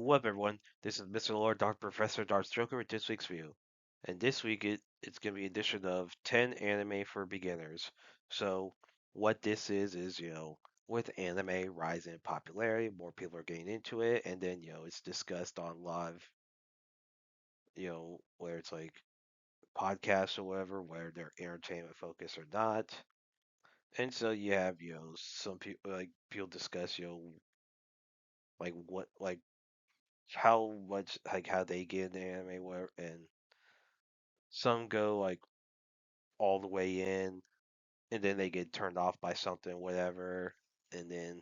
What up, everyone? This is Mr. Lord, Dark Professor, Dark Joker with this week's view. And this week it's going to be an edition of 10 anime for beginners. So, what this is, with anime rising in popularity, more people are getting into it, and then, it's discussed on live, where it's like podcasts or whatever, where they're entertainment focused or not. And so you have, some people, like, people discuss, like what, like, how much, like, how they get into anime, where, and some go like all the way in, and then they get turned off by something, whatever, and then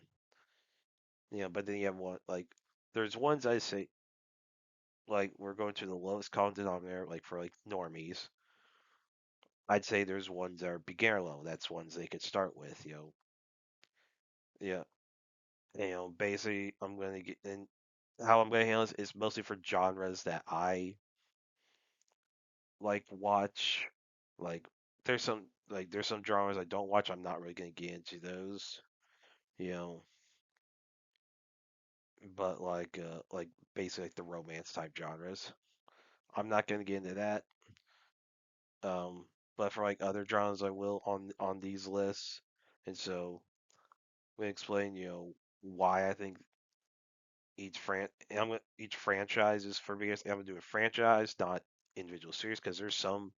but then you have one like there's ones I say like we're going to the lowest common denominator, like for like normies. I'd say there's ones that are beginner level. That's ones they could start with, yeah. Basically, I'm gonna get and how I'm gonna handle this is mostly for genres that I like watch. Like there's some genres I don't watch. I'm not really gonna get into those. You know, but like basically like the romance type genres. I'm not gonna get into that. Um, but for like other genres, I will on these lists, and so I'm gonna explain why I think each franchise is for beginners. I'm gonna do a franchise, not individual series, because there's some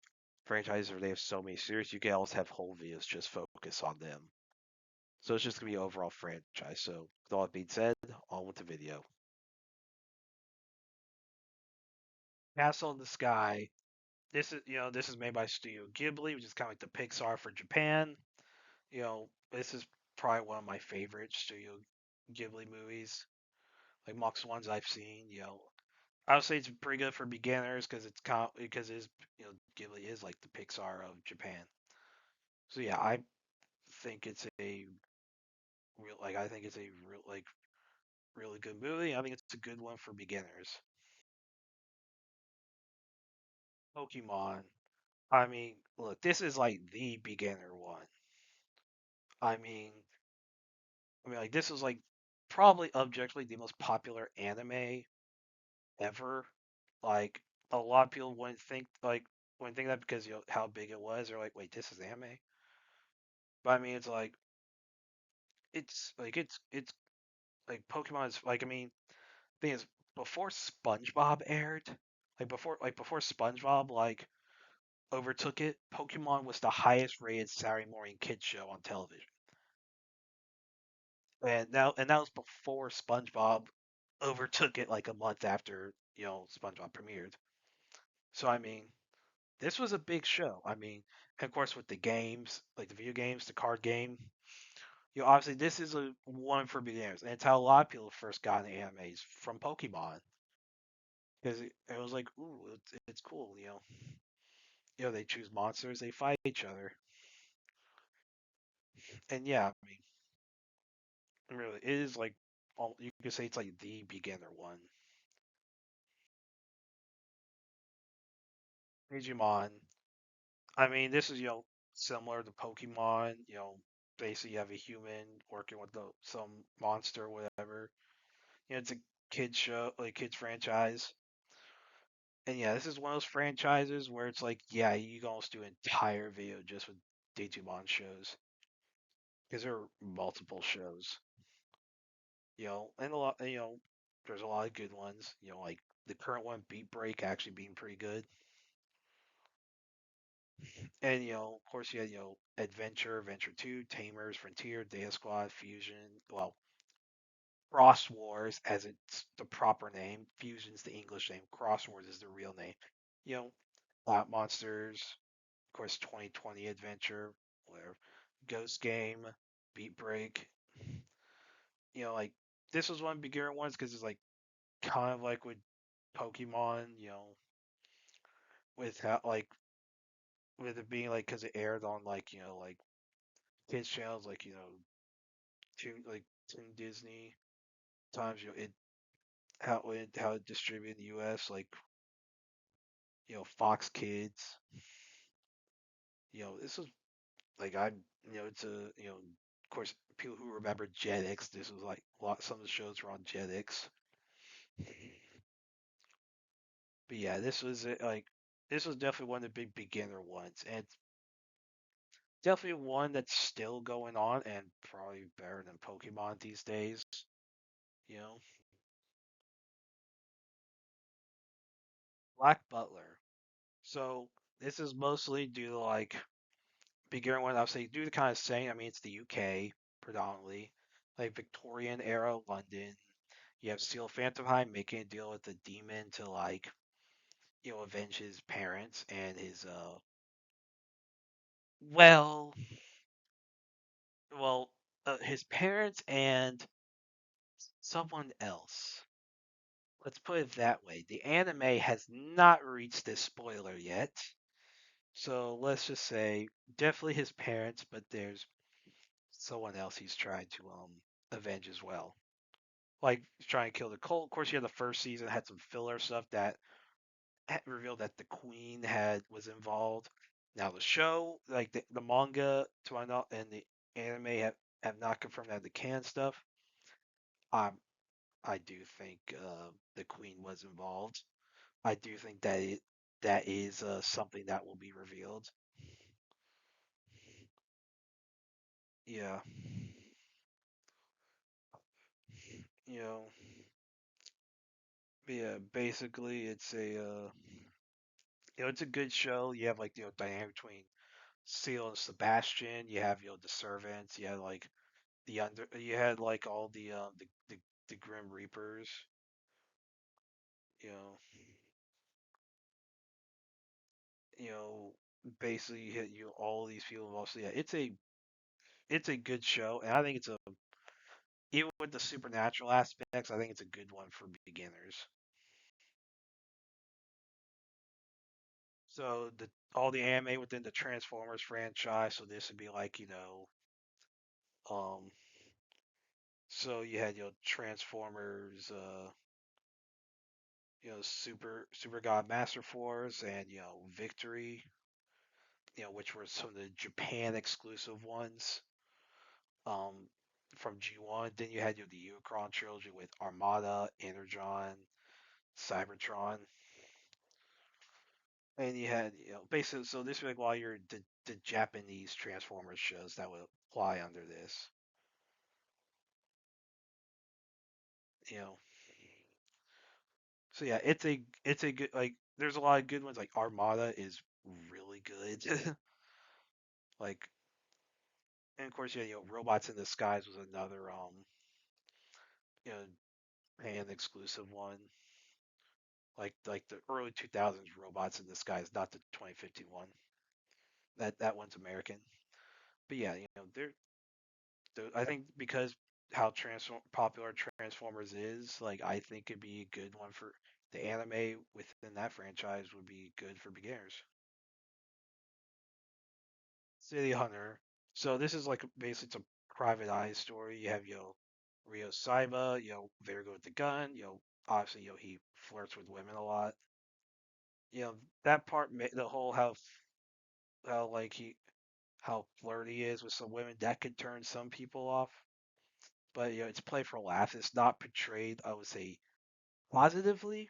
franchises where they have so many series you can almost have whole videos just focus on them. So it's just gonna be overall franchise. So with all that being said, on with the video. Castle in the Sky. This is made by Studio Ghibli, which is kind of like the Pixar for Japan. This is probably one of my favorite Studio Ghibli movies, like amongst ones I've seen. I would say it's pretty good for beginners because Ghibli is like the Pixar of Japan. So yeah, I think it's a real like really good movie. I think it's a good one for beginners. Pokemon. I mean, look, this is like the beginner one. I mean, like this is like probably objectively the most popular anime ever. Like a lot of people wouldn't think that because how big it was. They're like, wait, this is anime. But I mean, it's like Pokemon is like I mean, thing is before SpongeBob aired, before SpongeBob overtook it, Pokemon was the highest rated Saturday morning kids show on television. And that was before SpongeBob overtook it like a month after SpongeBob premiered. So I mean, this was a big show. I mean, and of course with the games, like the video games, the card game, obviously this is a one for beginners, and it's how a lot of people first got into animes from Pokemon because it was like, ooh, it's cool. They choose monsters, they fight each other, and yeah, I mean, really, it is like, you could say it's like the beginner one. Digimon. I mean, this is similar to Pokemon. Basically you have a human working with some monster or whatever. It's a kids show, like kids franchise. And yeah, this is one of those franchises where it's like, yeah, you can almost do an entire video just with Digimon shows because there are multiple shows. And there's a lot of good ones. Like the current one, Beat Break, actually being pretty good. And of course, you had Adventure, Adventure Two, Tamers, Frontier, Data Squad, Fusion. Well, Cross Wars, as it's the proper name. Fusion's the English name. Cross Wars is the real name. You know, Monsters, of course, 2020 Adventure, whatever. Ghost Game, Beat Break. Like this was one of the beginner ones because it's like kind of like with Pokemon. With how with it being like because it aired on like kids channels like Toon Disney times it how it distributed in the U.S. like Fox Kids. This was like it's a of course people who remember Jetix. This was like some of the shows were on Jetix. But yeah, this was definitely one of the big beginner ones, and definitely one that's still going on and probably better than Pokemon these days. You know, Black Butler. So this is mostly due to like beginner one. I'll say due to kind of saying. I mean, it's the UK predominantly, like Victorian era London. You have Seal Phantomheim making a deal with the demon to like avenge his parents and his well well his parents and someone else. Let's put it that way. The anime has not reached this spoiler yet. So let's just say definitely his parents, but there's someone else he's trying to avenge as well. Like he's trying to kill the cult. Of course, you had the first season had some filler stuff that revealed that the queen had was involved. Now the show, like the manga, to my knowledge, and the anime have not confirmed that the can stuff. Um, I do think the queen was involved. I do think that is something that will be revealed. Yeah, you know, yeah. Basically, it's a it's a good show. You have like dynamic between Seal and Sebastian. You have the servants. You had like You had like all the Grim Reapers. You know, you know, basically you hit all these people. Also, yeah, it's a good show, and I think it's a even with the supernatural aspects, I think it's a good one for beginners. So the all the anime within the Transformers franchise. So this would be like um, so you had Transformers, Super God Master Force, and Victory, which were some of the Japan exclusive ones. Um, from G1. Then you had the Unicron trilogy with Armada, Energon, Cybertron. And you had, basically, so this was like while you're the Japanese Transformers shows that would apply under this, you know. So yeah, it's a good like. There's a lot of good ones. Like Armada is really good. Like, and of course, yeah, Robots in the Skies was another you know, hand exclusive one. Like the early 2000s Robots in the Skies, not the 2015 one. That one's American. But yeah, I think because how popular Transformers is, like I think it'd be a good one for the anime within that franchise would be good for beginners. City Hunter. So this is like basically it's a private eye story. You have Rio Saiba, very good with the gun. Obviously he flirts with women a lot. That part, the whole how like how flirty he is with some women that could turn some people off. But it's played for laughs. It's not portrayed, I would say, positively.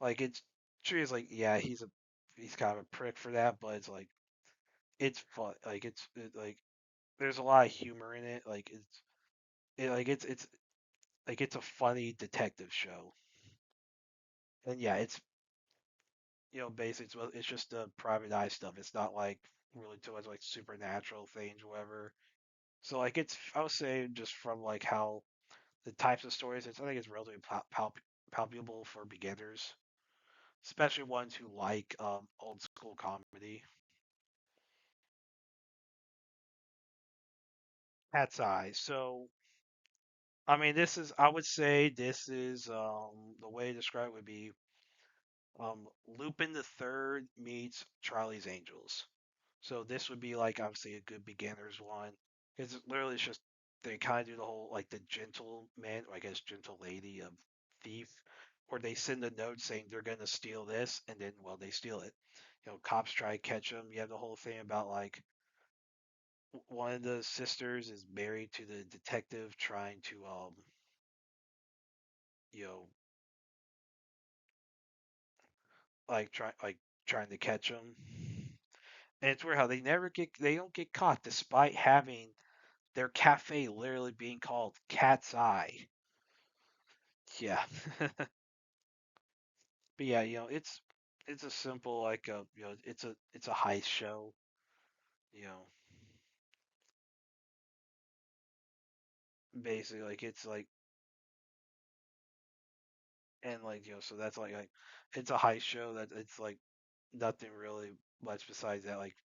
Like it's true. It's like yeah, he's kind of a prick for that, but it's like it's fun. Like like there's a lot of humor in it. Like it's like it's a funny detective show. And yeah, it's basically it's just the private eye stuff. It's not like really too much like supernatural things, or whatever. So like it's I would say just from like how the types of stories, I think it's relatively palpable for beginners, especially ones who like old school comedy. Cat's Eye. So I mean, I would say this is the way to describe it would be Lupin the Third meets Charlie's Angels. So this would be like obviously a good beginner's one because literally it's just they kind of do the whole like the gentleman, or I guess gentle lady of thief, where they send a note saying they're gonna steal this, and then well they steal it. Cops try to catch them. You have the whole thing about like one of the sisters is married to the detective trying to trying to catch them. And it's weird how they don't get caught despite having their cafe literally being called Cat's Eye. Yeah. But yeah, it's a simple it's a heist show, you know. Basically it's like and so that's it's a heist show that it's like nothing really much besides that. Like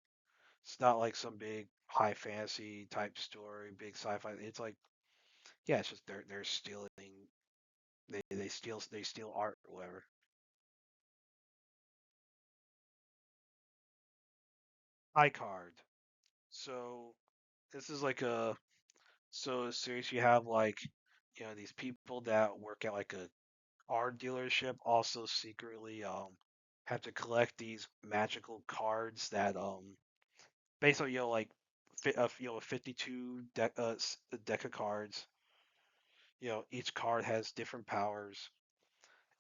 it's not like some big high fantasy type story, big sci-fi. It's like yeah, it's just they're stealing they steal art or whatever. iCard. So this is like a series you have like these people that work at like a art dealership also secretly have to collect these magical cards that basically a 52 deck of cards. Each card has different powers,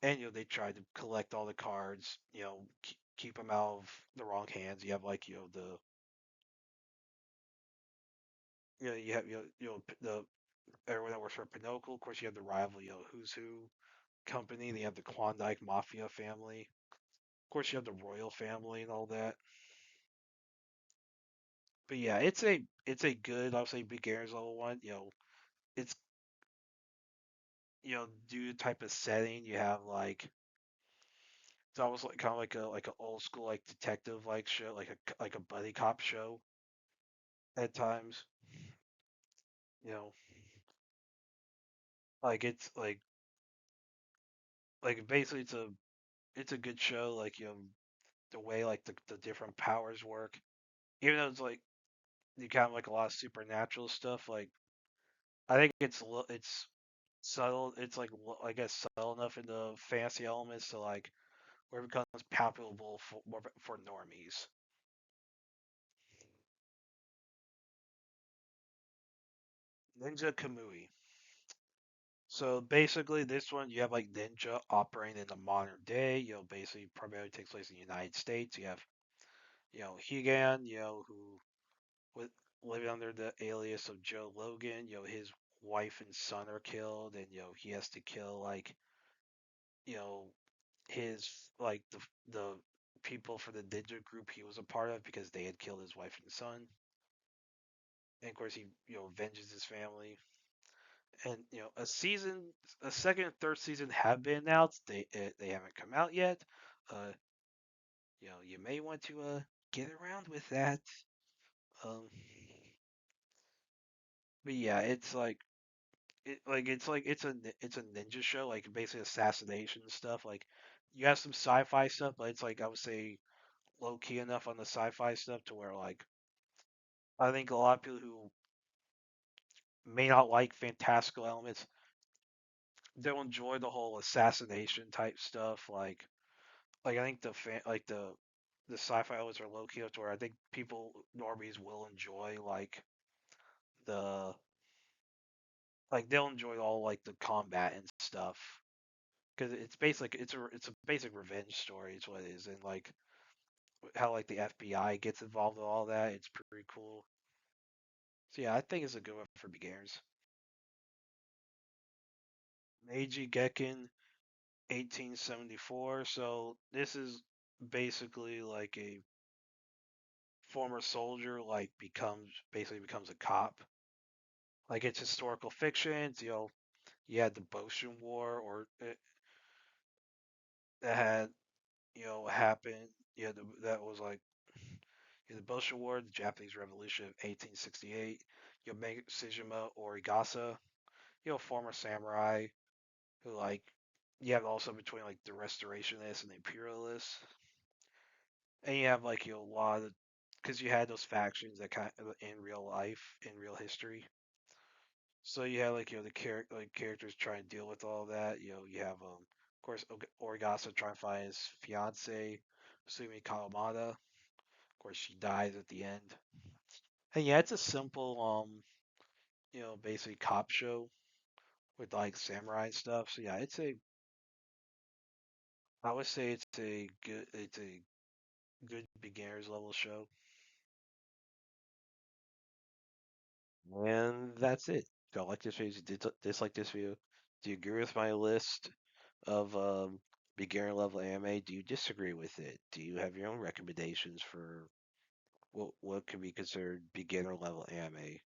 and they try to collect all the cards. Keep them out of the wrong hands. You have like the you have the everyone that works for Pinocchio. Of course, you have the rival Who's Who company. They have the Klondike Mafia family. Of course, you have the royal family and all that. But yeah, it's a good, I'll say, beginner's level one. It's due to type of setting you have like it's almost like kind of like an old school like detective like show, like a buddy cop show at times. You know, like it's like basically it's a good show. Like the way like the different powers work. Even though it's like you kind of like a lot of supernatural stuff. Like I think it's subtle. It's like I guess subtle enough in the fancy elements to like where it becomes palpable for normies. Ninja Kamui. So basically, this one you have like ninja operating in the modern day. Basically primarily takes place in the United States. You have Higan, who with living under the alias of Joe Logan. His wife and son are killed, and he has to kill like you know his like the people for the ninja group he was a part of because they had killed his wife and son. And of course, he avenges his family. And a second and third season have been announced. They haven't come out yet. Uh, you may want to get around with that. Um, but yeah, it's a ninja show, like basically assassination stuff. Like you have some sci-fi stuff, but it's like I would say low key enough on the sci-fi stuff to where like I think a lot of people who may not like fantastical elements, they'll enjoy the whole assassination type stuff. Like I think the sci-fi elements are low key up to where I think people normies will enjoy the they'll enjoy all like the combat and stuff because it's basically it's a basic revenge story. Is what it is, and like how like the FBI gets involved with all that. It's pretty cool. So yeah, I think it's a good one for beginners. Meiji Gekken 1874. So this is basically like a former soldier becomes a cop. Like it's historical fiction. You had the Boshin War or that had happened. Yeah, that was like the Boshin War, the Japanese Revolution of 1868. Megashijima Origasa, former samurai who you have also between like the restorationists and the imperialists. And you have like a lot of because you had those factions that kind of in real life, in real history. So you have like the characters trying to deal with all that. You have of course Origasa trying to find his fiance, Sumi Kawamata. Of course she dies at the end. And yeah, it's a simple basically cop show with like samurai stuff. So yeah, I would say it's a good beginners level show. And that's it. If you like this video, dislike this video. Do you agree with my list of beginner level anime? Do you disagree with it? Do you have your own recommendations for what can be considered beginner level anime?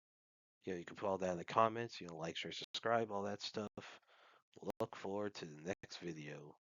You can put all that in the comments. Like, share, subscribe, all that stuff. Look forward to the next video.